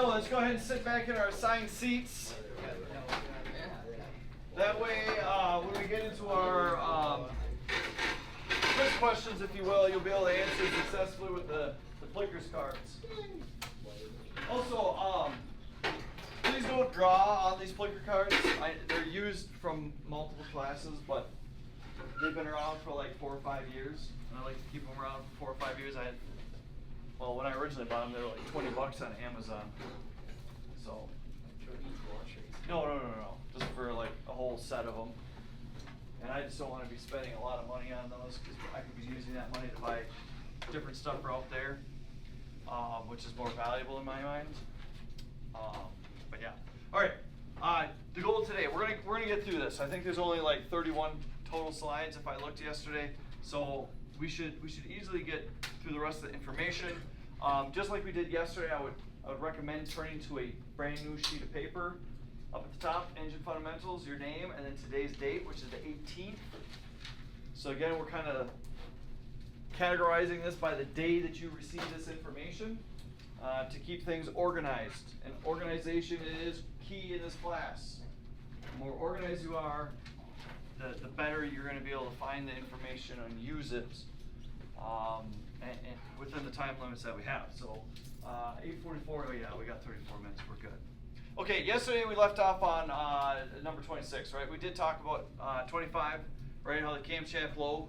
go. Let's go ahead and sit back in our assigned seats. That way, when we get into our quiz questions, if you will, you'll be able to answer successfully with the Plickers cards. Also, please don't draw on these Plicker cards. They're used from multiple classes, but they've been around for like 4 or 5 years. And I like to keep them around for 4 or 5 years. Well, when I originally bought them, they were like $20 on Amazon. So, no. Just for like a whole set of them. And I just don't want to be spending a lot of money on those because I could be using that money to buy different stuff for out there, which is more valuable in my mind. But yeah. All right. The goal today, we're gonna get through this. I think there's only like 31 total slides if I looked yesterday, so we should easily get through the rest of the information. Just like we did yesterday, I would recommend turning to a brand new sheet of paper. Up at the top, engine fundamentals, your name, and then today's date, which is the 18th. So again, we're kind of categorizing this by the day that you receive this information to keep things organized. And organization is key in this class. The more organized you are, the better you're going to be able to find the information and use it and within the time limits that we have. So 8:44, oh yeah, we got 34 minutes, we're good. Okay, yesterday we left off on number 26, right? We did talk about 25, right? How the camshaft lobe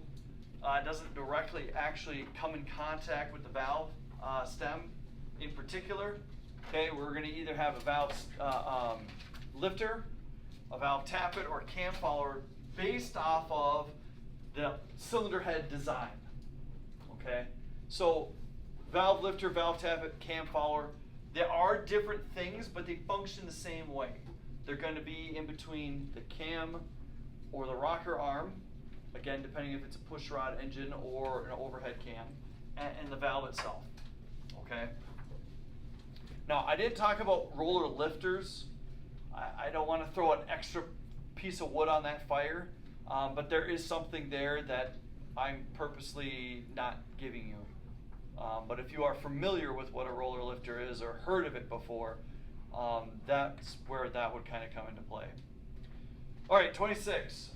doesn't directly actually come in contact with the valve stem in particular. Okay, we're going to either have a valve lifter, a valve tappet, or cam follower based off of the cylinder head design. Okay, so valve lifter, valve tappet, cam follower. There are different things, but they function the same way. They're going to be in between the cam or the rocker arm, again, depending if it's a push rod engine or an overhead cam, and the valve itself. Okay. Now, I didn't talk about roller lifters. I don't want to throw an extra piece of wood on that fire, but there is something there that I'm purposely not giving you. But if you are familiar with what a roller lifter is or heard of it before, that's where that would kind of come into play. All right, 26.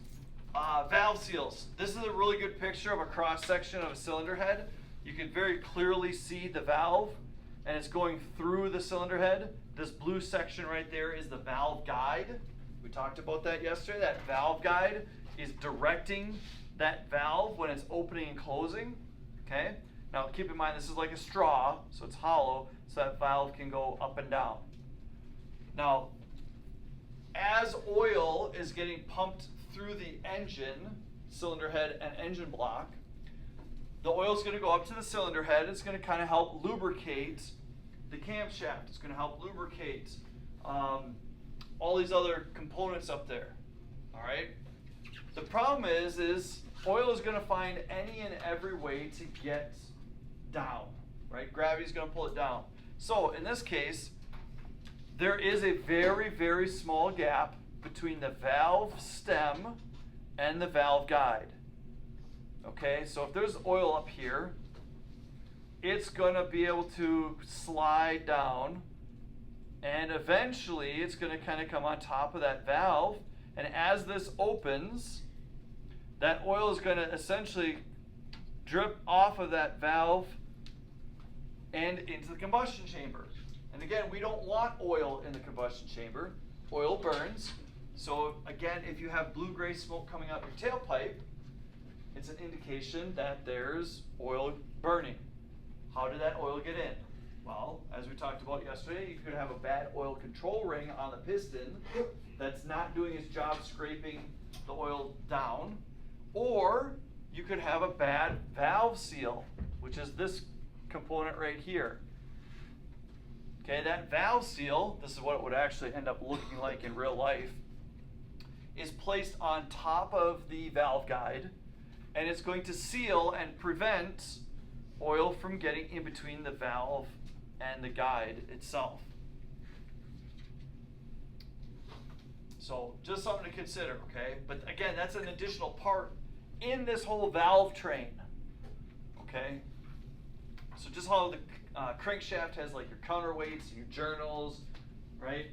Valve seals. This is a really good picture of a cross section of a cylinder head. You can very clearly see the valve, and it's going through the cylinder head. This blue section right there is the valve guide. We talked about that yesterday. That valve guide is directing that valve when it's opening and closing. Okay. Now keep in mind this is like a straw, so it's hollow, so that valve can go up and down. Now, as oil is getting pumped through the engine, cylinder head and engine block, the oil is going to go up to the cylinder head. It's going to kind of help lubricate the camshaft. It's going to help lubricate all these other components up there. All right. The problem is oil is going to find any and every way to get down, right? Gravity's going to pull it down. So in this case, there is a very, very small gap between the valve stem and the valve guide. Okay, so if there's oil up here, it's going to be able to slide down, and eventually it's going to kind of come on top of that valve, and as this opens, that oil is going to essentially drip off of that valve and into the combustion chamber. And again, we don't want oil in the combustion chamber. Oil burns. So again, if you have blue-gray smoke coming out your tailpipe, it's an indication that there's oil burning. How did that oil get in? Well, as we talked about yesterday, you could have a bad oil control ring on the piston that's not doing its job scraping the oil down, or you could have a bad valve seal, which is this component right here. Okay, that valve seal, this is what it would actually end up looking like in real life, is placed on top of the valve guide, and it's going to seal and prevent oil from getting in between the valve and the guide itself. So just something to consider, okay? But again, that's an additional part in this whole valve train, okay? So just how crankshaft has like your counterweights and your journals, right?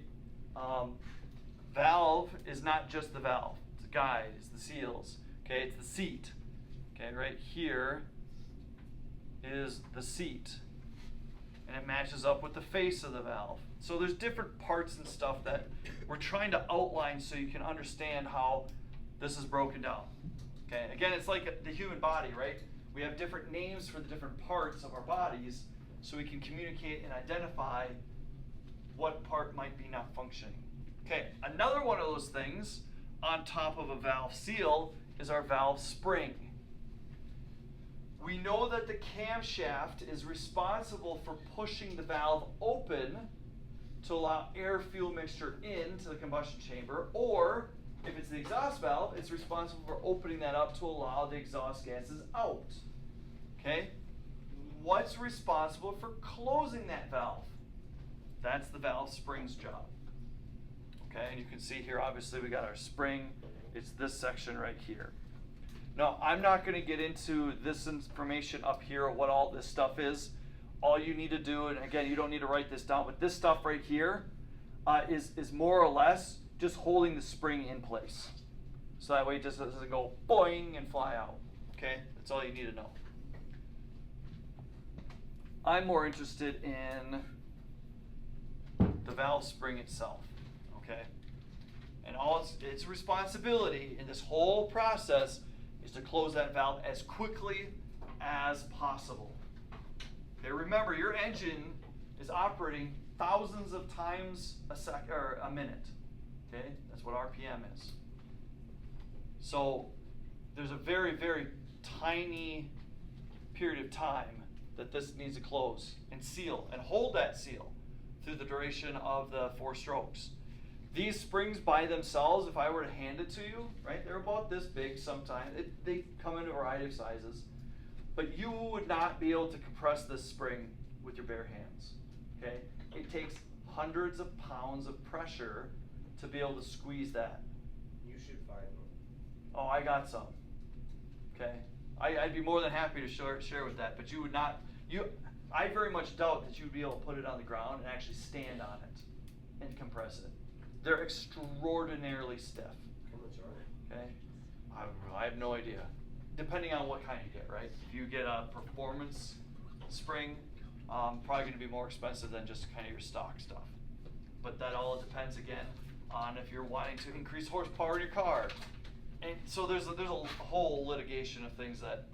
Valve is not just the valve. It's the guide, it's the seals, okay? It's the seat, okay? Right here is the seat, and it matches up with the face of the valve. So there's different parts and stuff that we're trying to outline so you can understand how this is broken down. Okay, again, it's like the human body, right? We have different names for the different parts of our bodies so we can communicate and identify what part might be not functioning. Okay, another one of those things on top of a valve seal is our valve spring. We know that the camshaft is responsible for pushing the valve open to allow air-fuel mixture into the combustion chamber, or if it's the exhaust valve, it's responsible for opening that up to allow the exhaust gases out. Okay? What's responsible for closing that valve? That's the valve spring's job. Okay, and you can see here, obviously, we got our spring. It's this section right here. Now, I'm not going to get into this information up here, what all this stuff is. All you need to do, and again, you don't need to write this down, but this stuff right here is more or less just holding the spring in place. So that way it just doesn't go boing and fly out. Okay, that's all you need to know. I'm more interested in the valve spring itself. Okay, and all its responsibility in this whole process is to close that valve as quickly as possible. Okay, remember, your engine is operating thousands of times a minute. Okay, that's what RPM is. So there's a very, very tiny period of time that this needs to close and seal and hold that seal through the duration of the 4 strokes. These springs by themselves, if I were to hand it to you, right, they're about this big sometimes. They come in a variety of sizes. But you would not be able to compress this spring with your bare hands. Okay? It takes hundreds of pounds of pressure to be able to squeeze that. You should find them. Oh, I got some. Okay? I'd be more than happy to share with that, but you would not. I very much doubt that you'd be able to put it on the ground and actually stand on it and compress it. They're extraordinarily stiff. How much are they? Okay? I have no idea. Depending on what kind you get, right? If you get a performance spring, probably going to be more expensive than just kind of your stock stuff. But that all depends, again, on if you're wanting to increase horsepower in your car. And so there's a whole litigation of things that,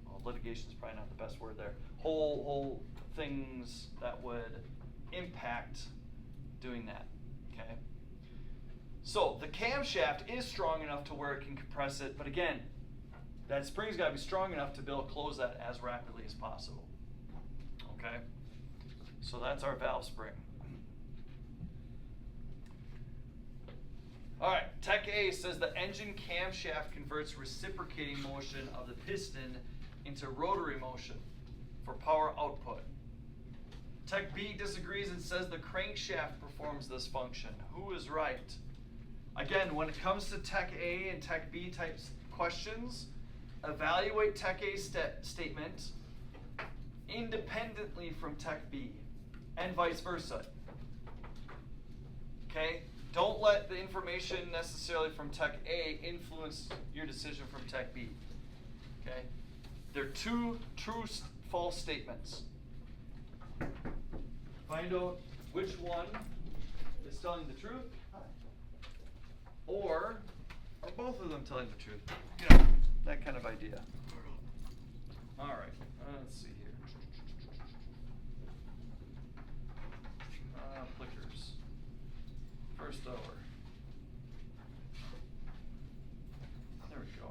well, litigation is probably not the best word there. Whole things that would impact doing that, okay? So the camshaft is strong enough to where it can compress it, but again, that spring's got to be strong enough to be able to close that as rapidly as possible. Okay? So that's our valve spring. All right, Tech A says the engine camshaft converts reciprocating motion of the piston into rotary motion for power output. Tech B disagrees and says the crankshaft performs this function. Who is right? Again, when it comes to Tech A and Tech B type questions, evaluate Tech A statement independently from Tech B, and vice versa. Okay? Don't let the information necessarily from Tech A influence your decision from Tech B. Okay? They're two true false statements. Find out which one is telling the truth, or are both of them telling the truth. You know, that kind of idea. All right, let's see here. Flickers. First over. There we go.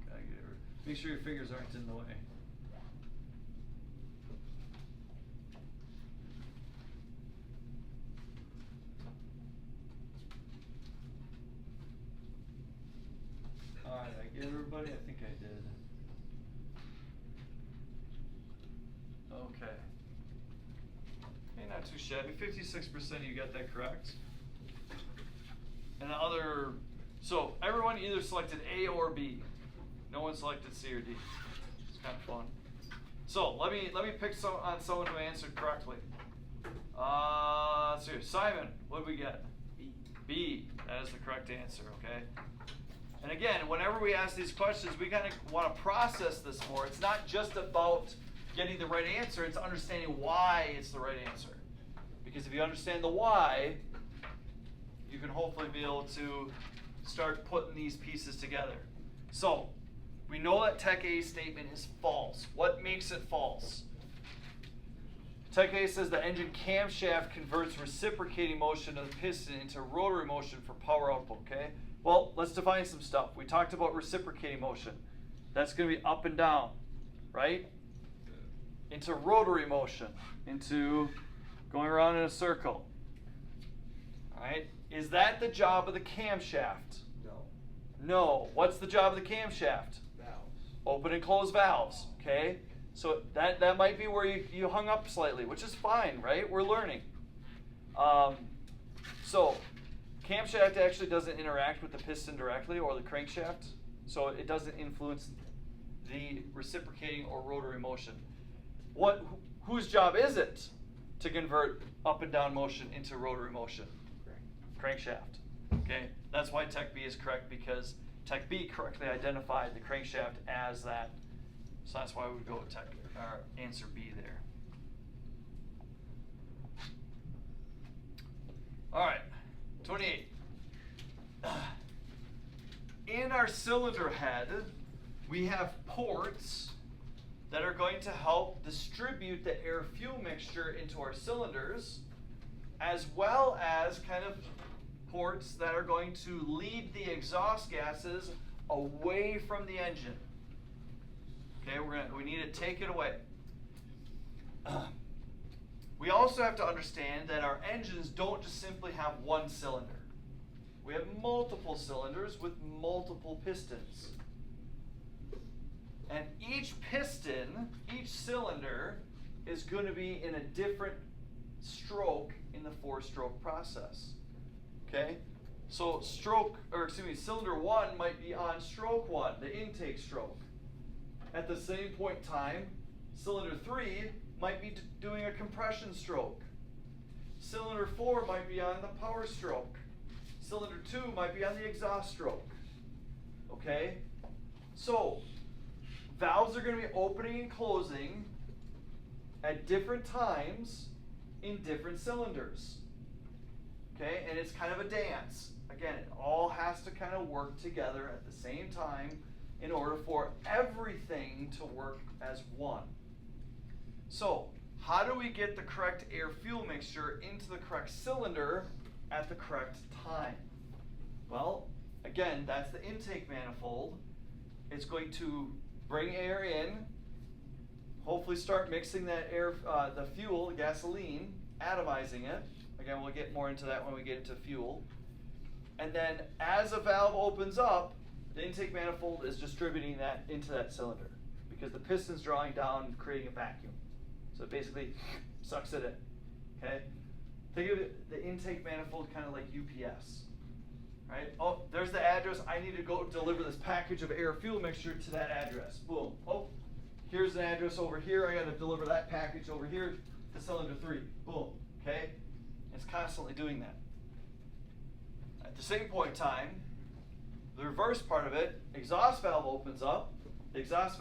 Gotta get it. Make sure your fingers aren't in the way. Alright, I get everybody? I think I did. Okay. Hey, not too shabby. 56% of you got that correct. And the other, so everyone either selected A or B. No one selected C or D. It's kind of fun. So let me pick someone who answered correctly. Let's see. Simon, what did we get? B. B. That is the correct answer. Okay. And again, whenever we ask these questions, we kind of want to process this more. It's not just about getting the right answer, it's understanding why it's the right answer. Because if you understand the why, you can hopefully be able to start putting these pieces together. So, we know that Tech A statement is false. What makes it false? Tech A says the engine camshaft converts reciprocating motion of the piston into rotary motion for power output, okay? Well, let's define some stuff. We talked about reciprocating motion. That's going to be up and down, right? Into rotary motion, into going around in a circle. All right? Is that the job of the camshaft? No. No. What's the job of the camshaft? Valves. Open and close valves, okay? So that might be where you hung up slightly, which is fine, right? We're learning. So camshaft actually doesn't interact with the piston directly or the crankshaft, so it doesn't influence the reciprocating or rotary motion. Whose job is it to convert up and down motion into rotary motion? Crankshaft. Okay, that's why Tech B is correct, because Tech B correctly identified the crankshaft as that. So that's why we would go with answer B there. All right, 28. In our cylinder head, we have ports that are going to help distribute the air-fuel mixture into our cylinders, as well as kind of ports that are going to lead the exhaust gases away from the engine. Okay, we need to take it away. We also have to understand that our engines don't just simply have one cylinder. We have multiple cylinders with multiple pistons. And each piston, each cylinder, is going to be in a different stroke in the 4-stroke process. Okay? So cylinder 1 might be on stroke 1, the intake stroke. At the same point in time, cylinder 3 might be doing a compression stroke. Cylinder 4 might be on the power stroke. Cylinder 2 might be on the exhaust stroke. Okay? So, valves are going to be opening and closing at different times in different cylinders. Okay? And it's kind of a dance. Again, it all has to kind of work together at the same time in order for everything to work as one. So, how do we get the correct air-fuel mixture into the correct cylinder at the correct time? Well, again, that's the intake manifold. It's going to bring air in, hopefully start mixing that air, the fuel, the gasoline, atomizing it. Again, we'll get more into that when we get into fuel. And then as a valve opens up, the intake manifold is distributing that into that cylinder because the piston's drawing down, creating a vacuum. So it basically sucks it in, okay? Think of the intake manifold kind of like UPS, right? Oh, there's the address. I need to go deliver this package of air-fuel mixture to that address. Boom. Oh, here's an address over here. I got to deliver that package over here to cylinder 3. Boom, okay? It's constantly doing that. At the same point in time, the reverse part of it, exhaust valve opens up, the exhaust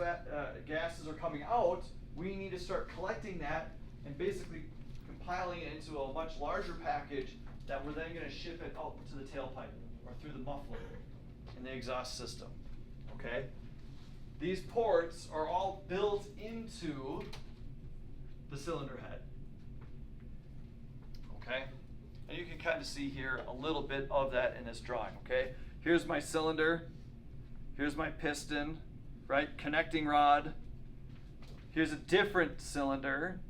gases are coming out, we need to start collecting that and basically compiling it into a much larger package that we're then going to ship it out to the tailpipe or through the muffler in the exhaust system, okay? These ports are all built into the cylinder head, okay? And you can kind of see here a little bit of that in this drawing, okay? Here's my cylinder, here's my piston, right? Connecting rod. Here's a different cylinder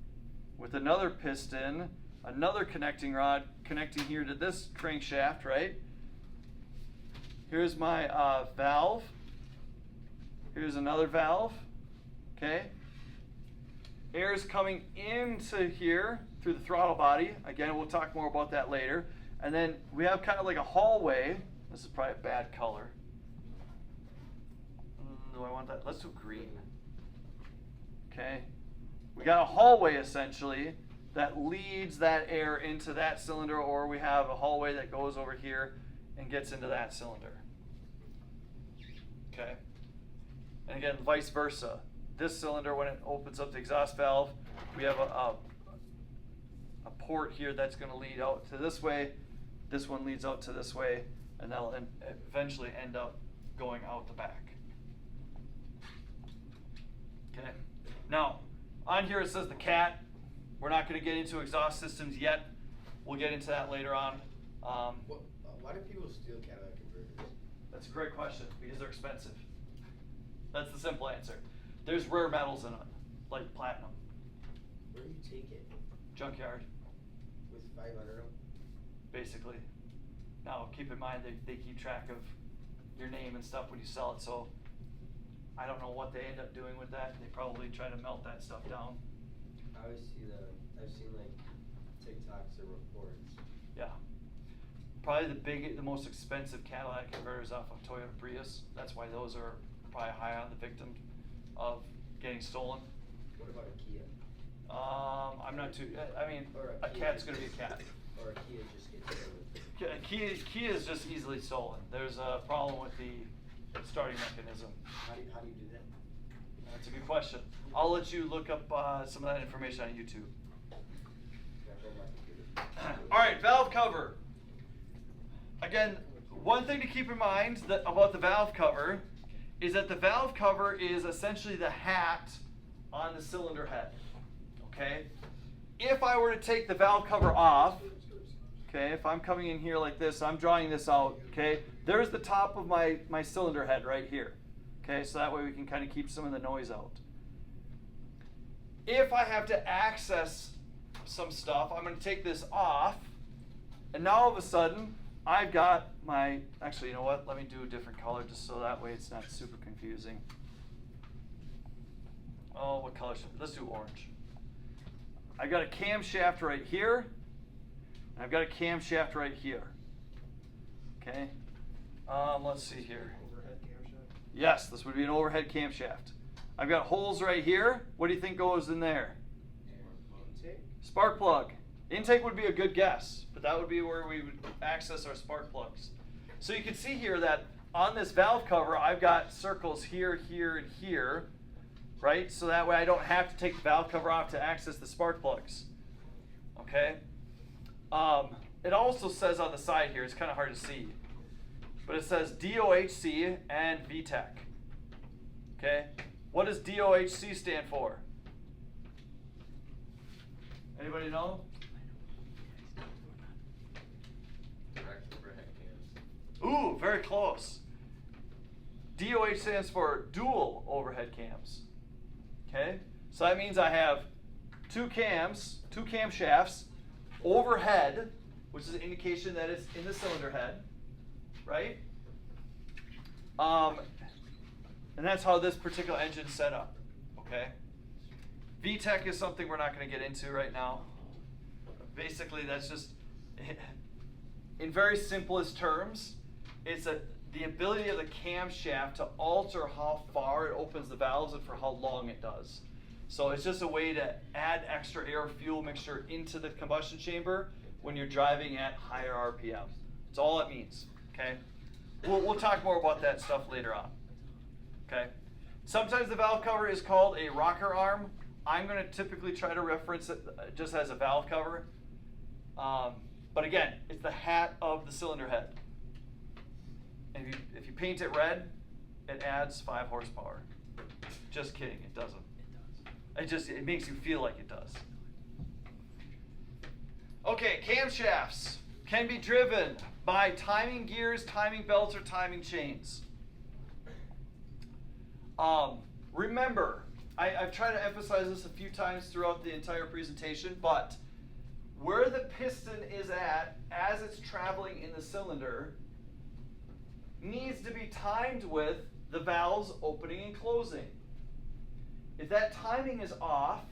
with another piston, another connecting rod connecting here to this crankshaft, right? Here's my valve. Here's another valve, okay? Air is coming into here through the throttle body. Again, we'll talk more about that later. And then we have kind of like a hallway. This is probably a bad color. Do I want that? Let's do green. Okay. We got a hallway essentially that leads that air into that cylinder, or we have a hallway that goes over here and gets into that cylinder. Okay. And again, vice versa. This cylinder, when it opens up the exhaust valve, we have a port here that's going to lead out to this way. This one leads out to this way, and that'll eventually end up going out the back. Okay. Now, on here it says the CAT. We're not going to get into exhaust systems yet. We'll get into that later on. Why do people steal Cadillac converters? That's a great question, because they're expensive. That's the simple answer. There's rare metals in it, like platinum. Where do you take it? Junkyard, With 500 of them? basically. Now, keep in mind, they keep track of your name and stuff when you sell it, so I don't know what they end up doing with that. They probably try to melt that stuff down. I always see I've seen like TikToks or reports. Yeah. Probably the most expensive Cadillac converters off of Toyota Prius. That's why those are probably high on the victim of getting stolen. What about a Kia? I'm not too. I mean, Or a Kia cat's gonna be a cat. Or a Kia just gets stolen. Kia is just easily stolen. There's a problem with the starting mechanism. How do you do that? That's a good question. I'll let you look up some of that information on YouTube. Yeah, go on my computer. All right, valve cover. Again, one thing to keep in mind about the valve cover is that the valve cover is essentially the hat on the cylinder head. Okay? If I were to take the valve cover off, okay, if I'm coming in here like this, I'm drawing this out, okay? There's the top of my cylinder head right here. Okay, so that way we can kind of keep some of the noise out. If I have to access some stuff, I'm going to take this off, and now all of a sudden, I've got my, actually, you know what? Let me do a different color just so that way it's not super confusing. Oh, what color should, let's do orange. I've got a camshaft right here, and I've got a camshaft right here. Okay, let's see here. Overhead camshaft? Yes, this would be an overhead camshaft. I've got holes right here. What do you think goes in there? Intake? Spark plug. Intake would be a good guess, but that would be where we would access our spark plugs. So you can see here that on this valve cover, I've got circles here, here, and here, right? So that way I don't have to take the valve cover off to access the spark plugs. Okay? It also says on the side here, it's kind of hard to see, but it says DOHC and VTEC. Okay? What does DOHC stand for? Anybody know? Direct overhead cams. Ooh, very close. DOH stands for dual overhead cams. Okay? So that means I have two camshafts, overhead, which is an indication that it's in the cylinder head, right? And that's how this particular engine's set up, okay? VTEC is something we're not going to get into right now. Basically, that's just, in very simplest terms, it's the ability of the camshaft to alter how far it opens the valves and for how long it does. So it's just a way to add extra air fuel mixture into the combustion chamber when you're driving at higher RPM. That's all it means, okay? We'll talk more about that stuff later on, okay? Sometimes the valve cover is called a rocker arm. I'm going to typically try to reference it just as a valve cover. But again, it's the hat of the cylinder head. And if you paint it red, it adds 5 horsepower. Just kidding, it doesn't. It makes you feel like it does. Okay, camshafts can be driven by timing gears, timing belts, or timing chains. Remember, I've tried to emphasize this a few times throughout the entire presentation, but where the piston is at as it's traveling in the cylinder needs to be timed with the valves opening and closing. If that timing is off,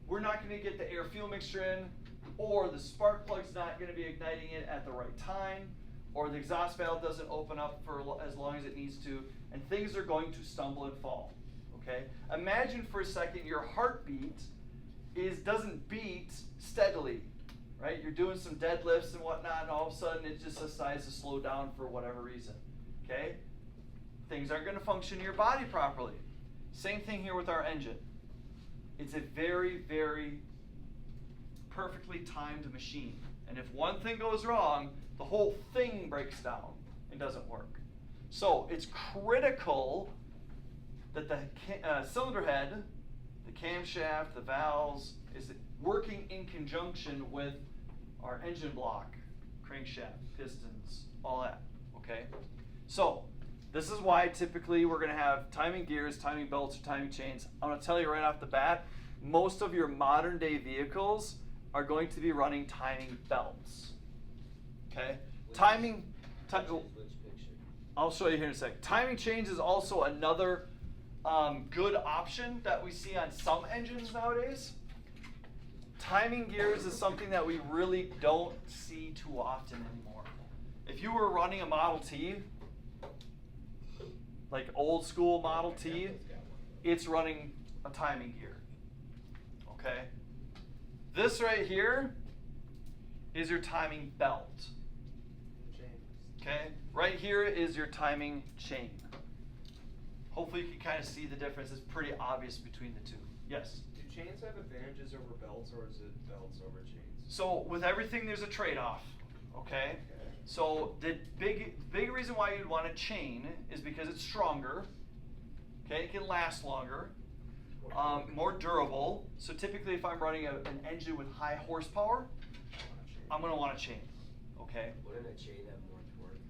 we're not going to get the air fuel mixture in, or the spark plug's not going to be igniting it at the right time, or the exhaust valve doesn't open up for as long as it needs to, and things are going to stumble and fall. Okay? Imagine for a second your heartbeat doesn't beat steadily, right? You're doing some deadlifts and whatnot, and all of a sudden it just decides to slow down for whatever reason. Okay? Things aren't going to function in your body properly. Same thing here with our engine. It's a very, very perfectly timed machine. And if one thing goes wrong, the whole thing breaks down and doesn't work. So it's critical that the cylinder head, the camshaft, the valves, is working in conjunction with our engine block, crankshaft, pistons, all that, okay? So this is why typically we're gonna have timing gears, timing belts, or timing chains. I'm gonna tell you right off the bat, most of your modern day vehicles are going to be running timing belts, okay? Which picture? I'll show you here in a sec. Timing chains is also another good option that we see on some engines nowadays. Timing gears is something that we really don't see too often anymore. If you were running a Model T, like old school Model T, it's running a timing gear. Okay? This right here is your timing belt. Okay? Right here is your timing chain. Hopefully you can kind of see the difference. It's pretty obvious between the two. Yes? Do chains have advantages over belts, or is it belts over chains? So with everything, there's a trade-off. Okay? So the big reason why you'd want a chain is because it's stronger. Okay? It can last longer. More durable. So typically if I'm running an engine with high horsepower, I'm going to want a chain. Okay? Wouldn't a chain have more torque?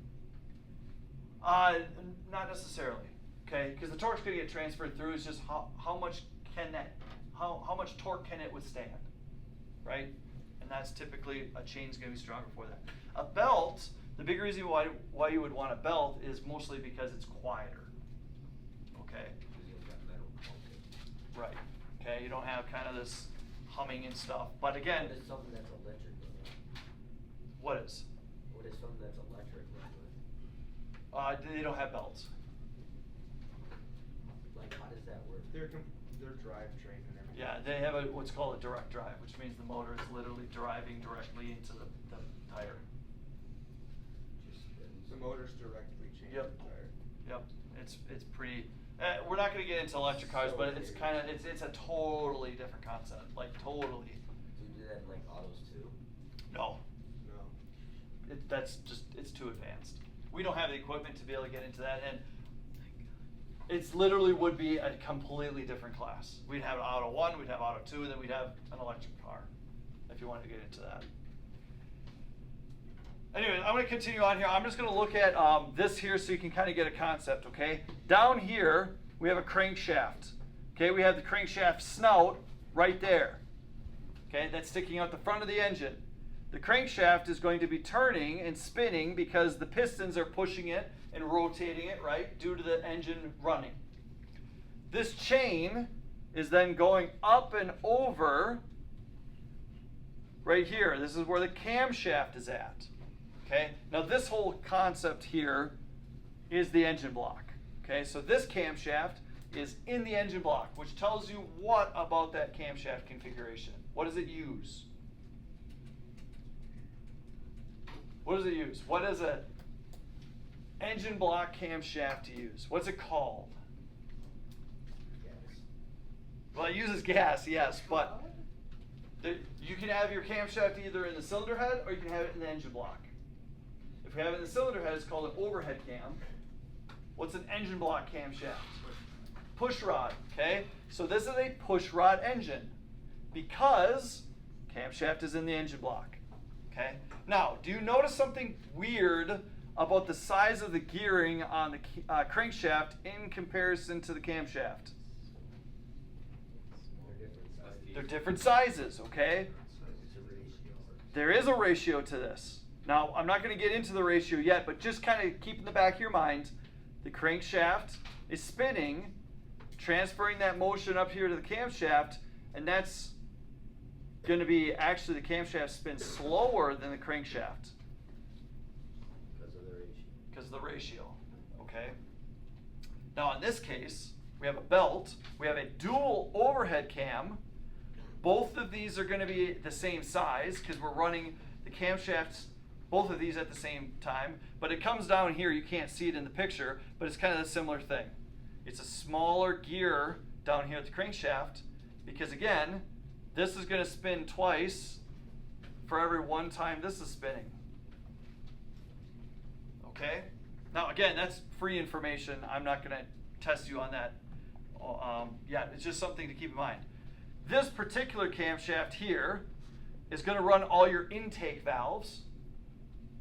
Not necessarily. Okay? Because the torque's going to get transferred through. It's just how much torque can it withstand, right? And that's typically a chain's going to be stronger for that. A belt, the big reason why you would want a belt is mostly because it's quieter. Okay? Because you've got metal pumping. Right. Okay, you don't have kind of this humming and stuff. But again, What is something that's electric run with? what is? What is something that's electric run with? They don't have belts. Like, how does that work? Their drivetrain and everything. Yeah, they have what's called a direct drive, which means the motor is literally driving directly into the tire. The motor's directly changing Yep. the tire. Yep, it's pretty. We're not going to get into electric cars, So but it's weird. kind of it's a totally different concept, like totally. Do you do that in like autos too? No, No. it's too advanced. We don't have the equipment to be able to get into that, and it's literally would be a completely different class. We'd have Auto 1, we'd have Auto 2, and then we'd have an electric car, if you wanted to get into that. Anyway, I'm going to continue on here. I'm just going to look at this here so you can kind of get a concept, okay? Down here, we have a crankshaft. Okay, we have the crankshaft snout right there. Okay, that's sticking out the front of the engine. The crankshaft is going to be turning and spinning because the pistons are pushing it and rotating it, right, due to the engine running. This chain is then going up and over right here. This is where the camshaft is at. Okay, now this whole concept here is the engine block. Okay, so this camshaft is in the engine block, which tells you what about that camshaft configuration. What does it use? What does it use? What does an engine block camshaft use? What's it called? Gas. Well, it uses gas, yes, but you can have your camshaft either in the cylinder head or you can have it in the engine block. If we have it in the cylinder head, it's called an overhead cam. What's an engine block camshaft? Push rod, okay? So this is a push rod engine because camshaft is in the engine block, okay? Now, do you notice something weird about the size of the gearing on the crankshaft in comparison to the camshaft? They're different sizes, okay? It's a ratio. There is a ratio to this. Now, I'm not going to get into the ratio yet, but just kind of keep in the back of your mind, the crankshaft is spinning, transferring that motion up here to the camshaft, and that's going to be actually the camshaft spins slower than the crankshaft Because of the ratio. because of the ratio. Okay. Now in this case, we have a belt. We have a dual overhead cam. Both of these are going to be the same size because we're running the camshafts, both of these at the same time. But it comes down here. You can't see it in the picture, but it's kind of a similar thing. It's a smaller gear down here at the crankshaft because, again, this is going to spin twice for every one time this is spinning. Okay? Now, again, that's free information. I'm not going to test you on that yet. It's just something to keep in mind. This particular camshaft here is going to run all your intake valves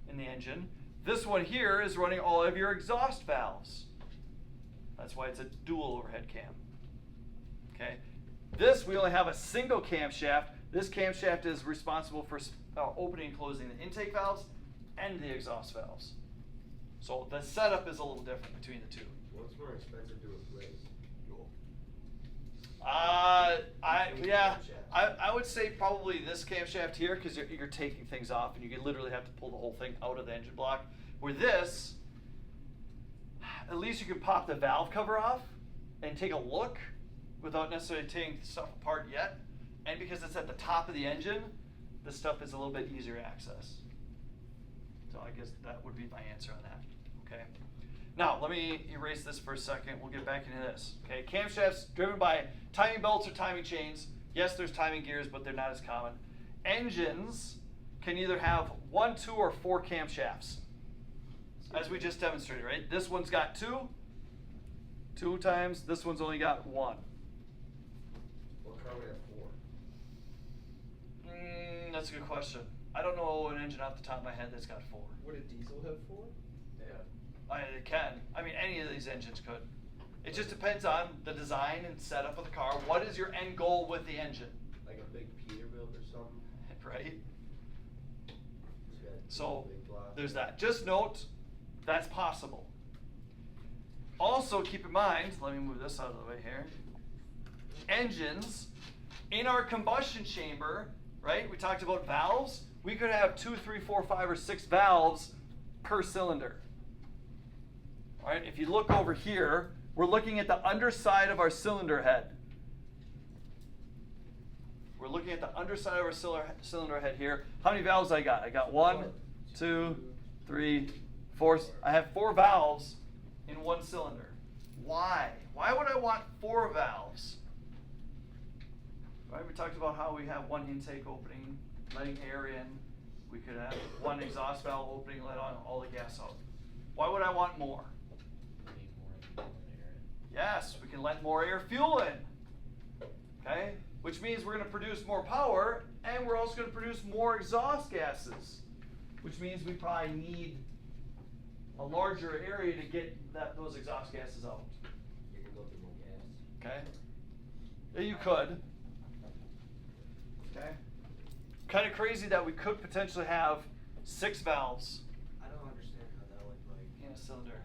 in the engine. This one here is running all of your exhaust valves. That's why it's a dual overhead cam. Okay. This, we only have a single camshaft. This camshaft is responsible for opening and closing the intake valves and the exhaust valves. So the setup is a little different between the two. What's more expensive to replace? I would say probably this camshaft here because you're taking things off and you literally have to pull the whole thing out of the engine block. Where this, at least you can pop the valve cover off and take a look without necessarily taking stuff apart yet. And because it's at the top of the engine, this stuff is a little bit easier to access. So I guess that would be my answer on that. Okay. Now, let me erase this for a second. We'll get back into this. Okay, camshafts driven by timing belts or timing chains. Yes, there's timing gears, but they're not as common. Engines can either have 1, 2, or 4 camshafts, as we just demonstrated, right? This one's got 2 times. This one's only got 1. What car would have 4? That's a good question. I don't know an engine off the top of my head that's got 4. Would a diesel have 4? Yeah. It can. I mean, any of these engines could. It just depends on the design and setup of the car. What is your end goal with the engine? Like a big Peterbilt or something? Right? It's got So big block. there's that. Just note, that's possible. Also keep in mind, let me move this out of the way here. Engines, in our combustion chamber, right? We talked about valves. We could have 2, 3, 4, 5, or 6 valves per cylinder. All right, if you look over here, we're looking at the underside of our cylinder head. We're looking at the underside of our cylinder head here. How many valves I got? I got 1, 2, 3, 4. I have 4 valves in one cylinder. Why? Why would I want 4 valves? Right, we talked about how we have 1 intake opening, letting air in. We could have 1 exhaust valve opening, let on all the gas out. Why would I want more? Yes, we can let more air fuel in. Okay? Which means we're going to produce more power, and we're also going to produce more exhaust gases. Which means we probably need a larger area to get those exhaust gases out. You can go through more gas. Okay? Yeah, you could. Okay? Kind of crazy that we could potentially have 6 valves I don't understand how that would like in a cylinder.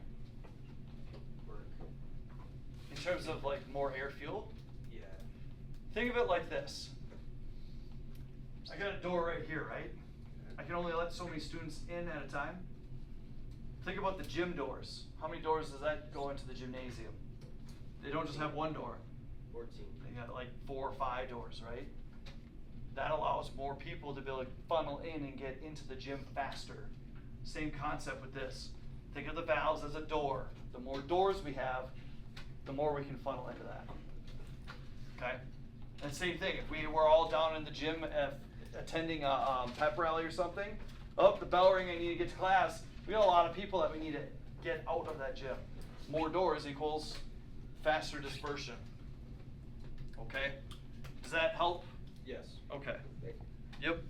work. In terms of like more air fuel. Yeah. Think of it like this. I got a door right here, right? I can only let so many students in at a time. Think about the gym doors. How many doors does that go into the gymnasium? They don't just have 1 door. 14. They got like 4 or 5 doors, right? That allows more people to be able to funnel in and get into the gym faster. Same concept with this. Think of the valves as a door. The more doors we have, the more we can funnel into that. Okay? And same thing, if we were all down in the gym attending a pep rally or something, oh, the bell ring, I need to get to class. We got a lot of people that we need to get out of that gym. More doors equals faster dispersion. Okay? Does that help? Yes. Okay. Yep.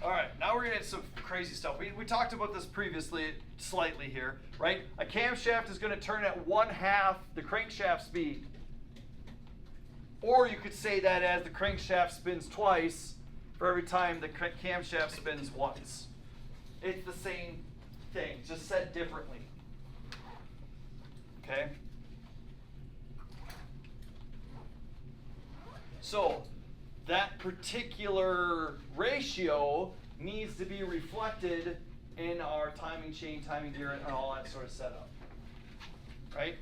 All right, now we're gonna get some crazy stuff. We talked about this previously slightly here, right? A camshaft is gonna turn at 1/2 the crankshaft speed. Or you could say that as the crankshaft spins twice for every time the camshaft spins once. It's the same thing, just said differently. Okay? So that particular ratio needs to be reflected in our timing chain, timing gear, and all that sort of setup, right?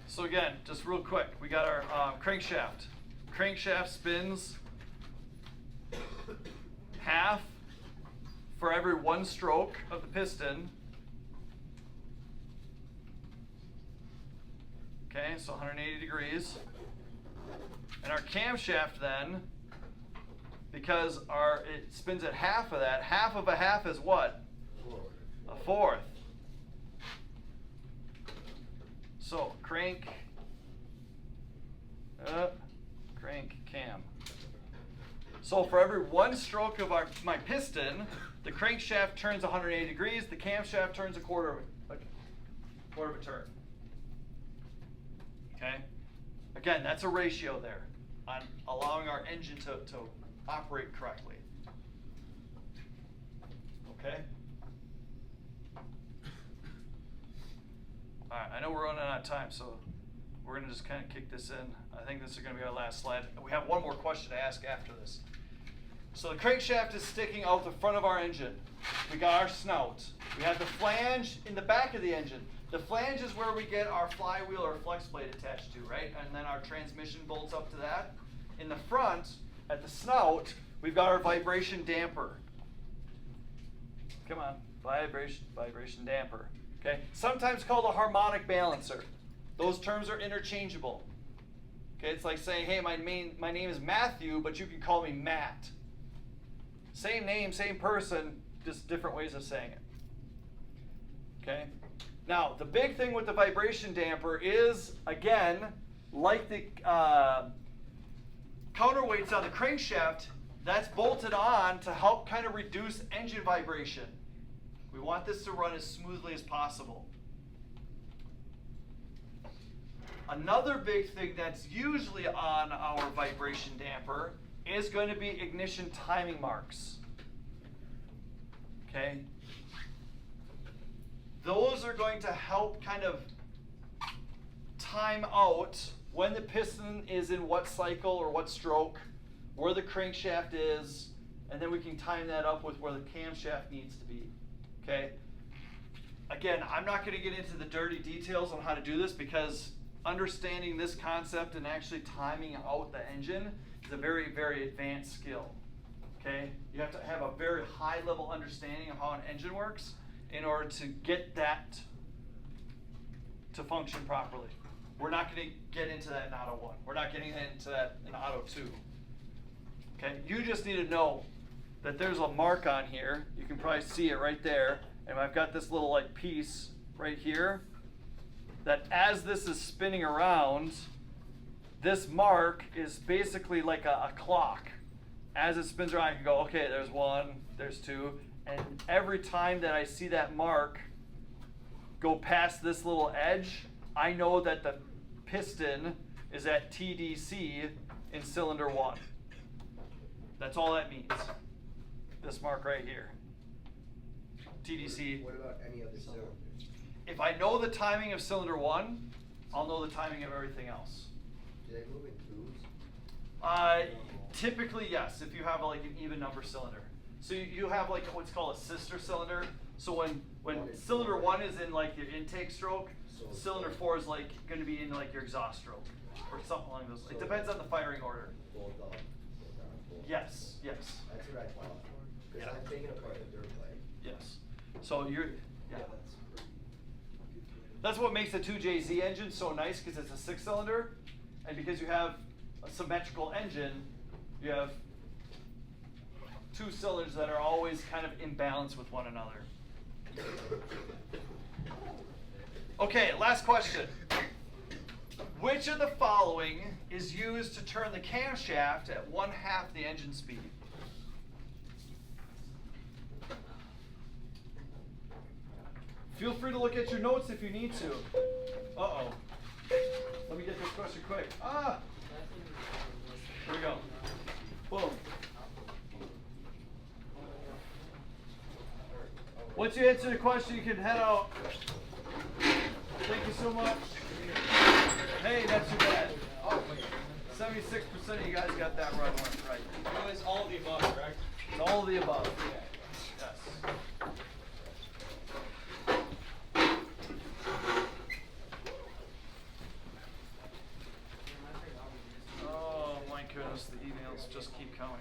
So again, just real quick, we got our crankshaft. Crankshaft spins half for every 1 stroke of the piston. Okay, so 180 degrees. And our camshaft then, because it spins at half of that, half of a half is what? A fourth. So crank, crank, cam. So for every 1 stroke of my piston, the crankshaft turns 180 degrees, the camshaft turns a quarter of a turn. Okay? Again, that's a ratio there on allowing our engine to operate correctly. Okay? All right, I know we're running out of time, so we're going to just kind of kick this in. I think this is going to be our last slide. We have one more question to ask after this. So the crankshaft is sticking out the front of our engine. We got our snout. We have the flange in the back of the engine. The flange is where we get our flywheel or flex plate attached to, right? And then our transmission bolts up to that. In the front, at the snout, we've got our vibration damper. Come on, vibration damper. Okay, sometimes called a harmonic balancer. Those terms are interchangeable. Okay, it's like saying, hey, my name is Matthew, but you can call me Matt. Same name, same person, just different ways of saying it. Okay, now the big thing with the vibration damper is, again, like the counterweights on the crankshaft, that's bolted on to help kind of reduce engine vibration. We want this to run as smoothly as possible. Another big thing that's usually on our vibration damper is going to be ignition timing marks. Okay? Those are going to help kind of time out when the piston is in what cycle or what stroke, where the crankshaft is, and then we can time that up with where the camshaft needs to be. Okay? Again, I'm not going to get into the dirty details on how to do this because understanding this concept and actually timing out the engine is a very, very advanced skill. Okay? You have to have a very high level understanding of how an engine works in order to get that to function properly. We're not going to get into that in Auto 1. We're not getting into that in Auto 2. Okay? You just need to know that there's a mark on here. You can probably see it right there. And I've got this little like piece right here that as this is spinning around, this mark is basically like a clock. As it spins around, I can go, okay, there's 1, there's 2. And every time that I see that mark go past this little edge, I know that the piston is at TDC in cylinder 1. That's all that means. This mark right here. TDC. What about any other cylinder? If I know the timing of cylinder 1, I'll know the timing of everything else. Do they move in twos? Typically, yes, if you have like an even number cylinder. So you have like what's called a sister cylinder. So when cylinder 1 is in like your intake stroke, cylinder 4 is like going to be in like your exhaust stroke or something along those. It depends on the firing order. Both on. Yes, yes. That's what I thought. Because I'm taking apart the dirt bike. Yes. So you're, yeah. That's pretty. That's what makes the 2JZ engine so nice because it's a 6-cylinder, and because you have a symmetrical engine, you have 2 cylinders that are always kind of in balance with one another. Okay, last question. Which of the following is used to turn the camshaft at 1/2 the engine speed? Feel free to look at your notes if you need to. Uh-oh. Let me get this question quick. Ah! Here we go. Boom. Once you answer the question, you can head out. Thank you so much. Hey, not too bad. Oh, wait. 76% of you guys got that run right. It was all of the above, correct? It's all of the above. Yeah. Yes. Oh my goodness, the emails just keep coming.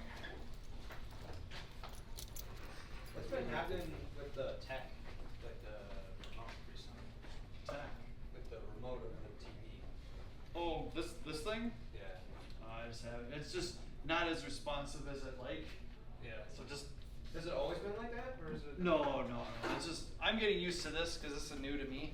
What's been happening with the tech, like the remote recently? With the remote of the TV? Oh, this thing? Yeah. I just have it's just not as responsive as I'd like. Yeah. So just Has it always been like that, or is it? no. It's just I'm getting used to this because this is new to me.